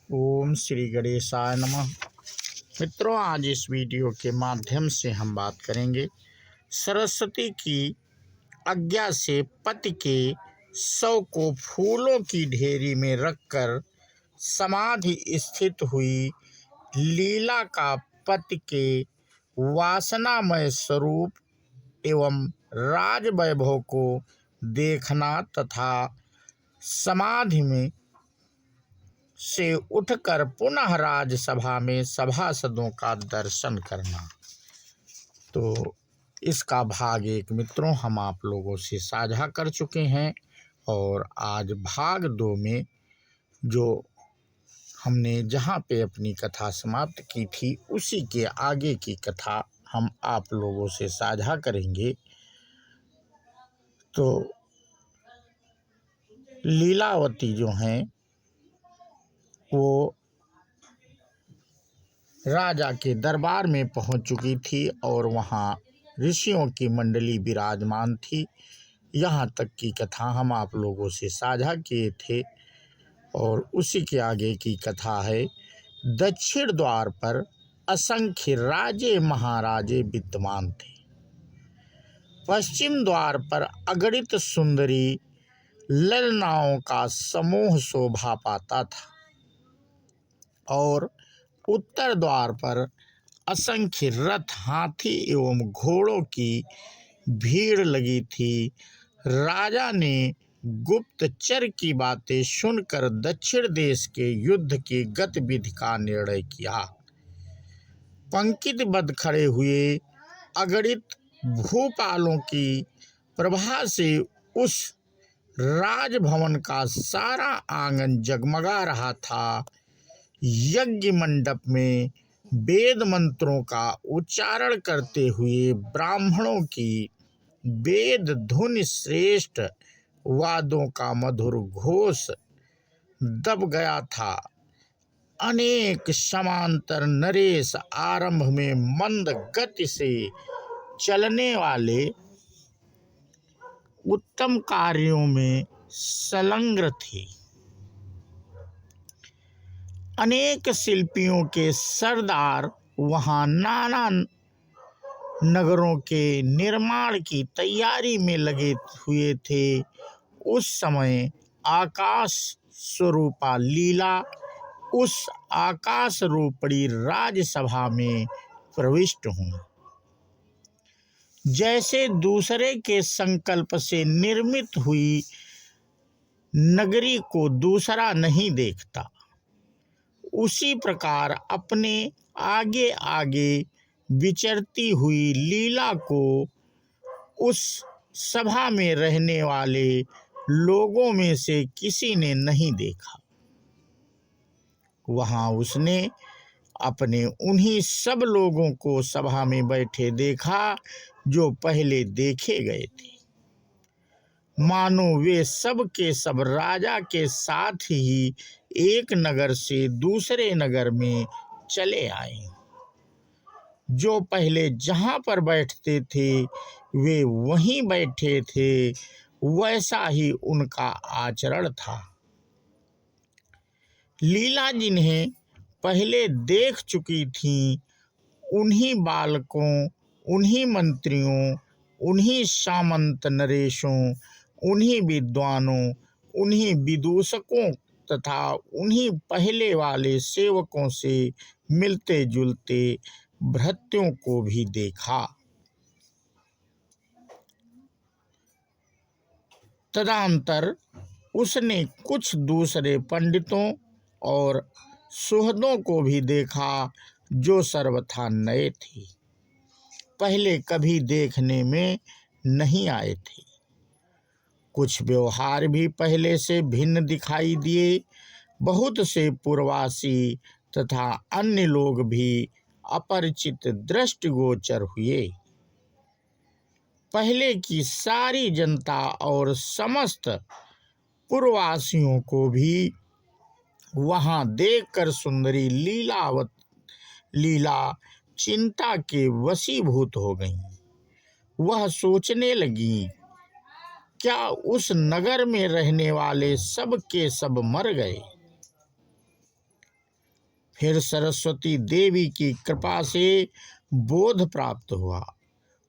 ओम श्री गणेशाय नमः। मित्रों, आज इस वीडियो के माध्यम से हम बात करेंगे सरस्वती की आज्ञा से पति के शव को फूलों की ढेरी में रखकर समाधि स्थित हुई लीला का पति के वासनामय स्वरूप एवं राज वैभव को देखना तथा समाधि में से उठकर पुनः राजसभा में सभासदों का दर्शन करना। तो इसका भाग 1 मित्रों हम आप लोगों से साझा कर चुके हैं और आज भाग 2 में जो हमने जहाँ पे अपनी कथा समाप्त की थी उसी के आगे की कथा हम आप लोगों से साझा करेंगे। तो लीलावती जो हैं वो राजा के दरबार में पहुंच चुकी थी और वहां ऋषियों की मंडली विराजमान थी। यहाँ तक की कथा हम आप लोगों से साझा किए थे और उसी के आगे की कथा है। दक्षिण द्वार पर असंख्य राजे महाराजे विद्यमान थे। पश्चिम द्वार पर अगणित सुंदरी ललनाओं का समूह शोभा पाता था और उत्तर द्वार पर असंख्य रथ, हाथी एवं घोड़ों की भीड़ लगी थी। राजा ने गुप्तचर की बातें सुनकर दक्षिण देश के युद्ध की गतिविधि का निर्णय किया। पंक्तिबद्ध खड़े हुए अगणित भूपालों की प्रभा से उस राजभवन का सारा आंगन जगमगा रहा था। यज्ञ मंडप में वेद मंत्रों का उच्चारण करते हुए ब्राह्मणों की वेद धुन श्रेष्ठ वादों का मधुर घोष दब गया था। अनेक समांतर नरेश आरंभ में मंद गति से चलने वाले उत्तम कार्यों में संलग्न थे। अनेक शिल्पियों के सरदार वहां नाना नगरों के निर्माण की तैयारी में लगे हुए थे। उस समय आकाश स्वरूपा लीला उस आकाश रूपी राजसभा में प्रविष्ट हुई। जैसे दूसरे के संकल्प से निर्मित हुई नगरी को दूसरा नहीं देखता, उसी प्रकार अपने आगे आगे विचरती हुई लीला को उस सभा में रहने वाले लोगों में से किसी ने नहीं देखा। वहां उसने अपने उन्हीं सब लोगों को सभा में बैठे देखा जो पहले देखे गए थे, मानो वे सब के सब राजा के साथ ही एक नगर से दूसरे नगर में चले आए। जो पहले जहां पर बैठते थे वे वहीं बैठे थे, वैसा ही उनका आचरण था। लीला जिन्हें पहले देख चुकी थी, उन्हीं बालकों, उन्हीं मंत्रियों, उन्हीं सामंत नरेशों, उन्हीं विद्वानों, उन्हीं विदूषकों तथा उन्हीं पहले वाले सेवकों से मिलते जुलते भृत्यों को भी देखा। तदनंतर उसने कुछ दूसरे पंडितों और सुहृदों को भी देखा जो सर्वथा नए थे, पहले कभी देखने में नहीं आए थे। कुछ व्यवहार भी पहले से भिन्न दिखाई दिए। बहुत से पूर्ववासी तथा अन्य लोग भी अपरिचित दृष्टिगोचर हुए। पहले की सारी जनता और समस्त पूर्ववासियों को भी वहां देखकर सुंदरी लीला चिंता के वशीभूत हो गई। वह सोचने लगी, क्या उस नगर में रहने वाले सब के सब मर गए? फिर सरस्वती देवी की कृपा से बोध प्राप्त हुआ।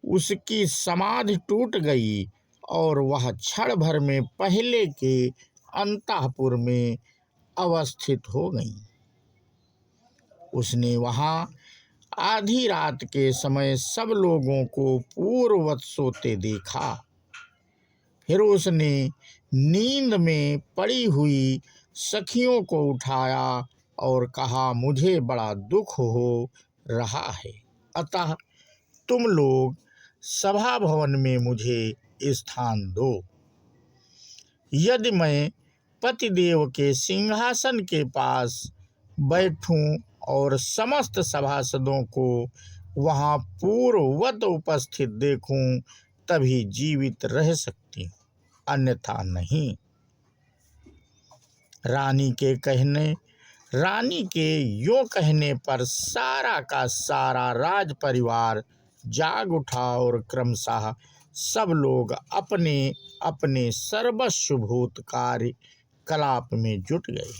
उसकी समाधि टूट गई और वह क्षण भर में पहले के अंतःपुर में अवस्थित हो गई। उसने वहां आधी रात के समय सब लोगों को पूर्ववत सोते देखा। फिर उसने नींद में पड़ी हुई सखियों को उठाया और कहा, मुझे बड़ा दुख हो रहा है, अतः तुम लोग सभा भवन में मुझे स्थान दो। यदि मैं पतिदेव के सिंहासन के पास बैठूं और समस्त सभासदों को वहां पूर्ववत उपस्थित देखूं, तभी जीवित रह सकती हूं, अन्यथा नहीं। रानी के यों कहने पर सारा का सारा राज परिवार जाग उठा और क्रमशः सब लोग अपने अपने सर्वस्वभूत कार्य कलाप में जुट गए।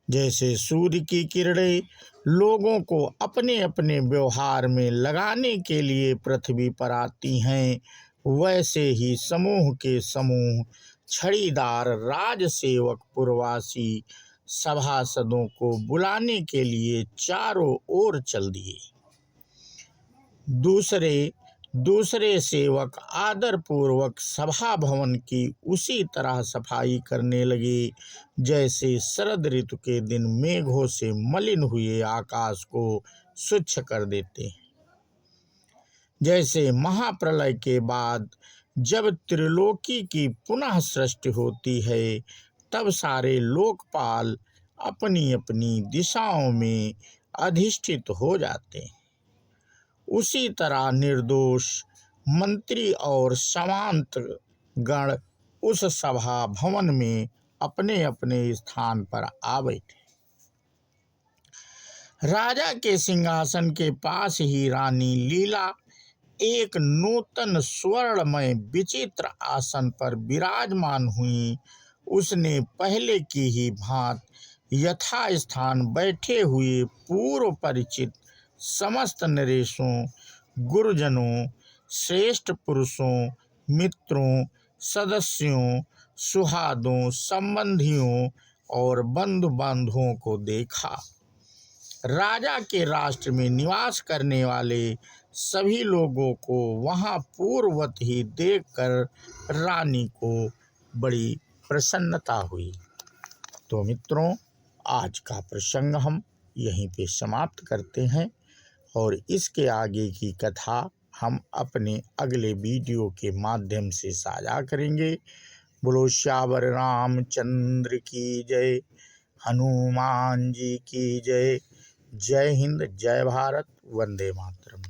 जैसे सूर्य की किरणें लोगों को अपने अपने व्यवहार में लगाने के लिए पृथ्वी पर आती हैं, वैसे ही समूह के समूह छड़ीदार राजसेवक पुरवासी सभासदों को बुलाने के लिए चारों ओर चल दिए। दूसरे सेवक आदर पूर्वक सभा भवन की उसी तरह सफाई करने लगे जैसे शरद ऋतु के दिन मेघों से मलिन हुए आकाश को स्वच्छ कर देते हैं। जैसे महाप्रलय के बाद जब त्रिलोकी की पुनः सृष्टि होती है, तब सारे लोकपाल अपनी अपनी दिशाओं में अधिष्ठित हो जाते हैं, उसी तरह निर्दोष मंत्री और सामंत गण उस सभा भवन में अपने अपने स्थान पर आ बैठे। राजा के सिंहासन के पास ही रानी लीला एक नूतन स्वर्णमय विचित्र आसन पर विराजमान हुई। उसने पहले की ही भांति यथास्थान बैठे हुए पूर्व परिचित समस्त नरेशों, गुरुजनों, श्रेष्ठ पुरुषों, मित्रों, सदस्यों, सुहादों, संबंधियों और बंधु बांधवों को देखा। राजा के राष्ट्र में निवास करने वाले सभी लोगों को वहां पूर्ववत ही देखकर रानी को बड़ी प्रसन्नता हुई। तो मित्रों, आज का प्रसंग हम यहीं पे समाप्त करते हैं और इसके आगे की कथा हम अपने अगले वीडियो के माध्यम से साझा करेंगे। बोलो श्यावर रामचंद्र की जय, हनुमान जी की जय। जय हिंद, जय भारत, वंदे मातरम।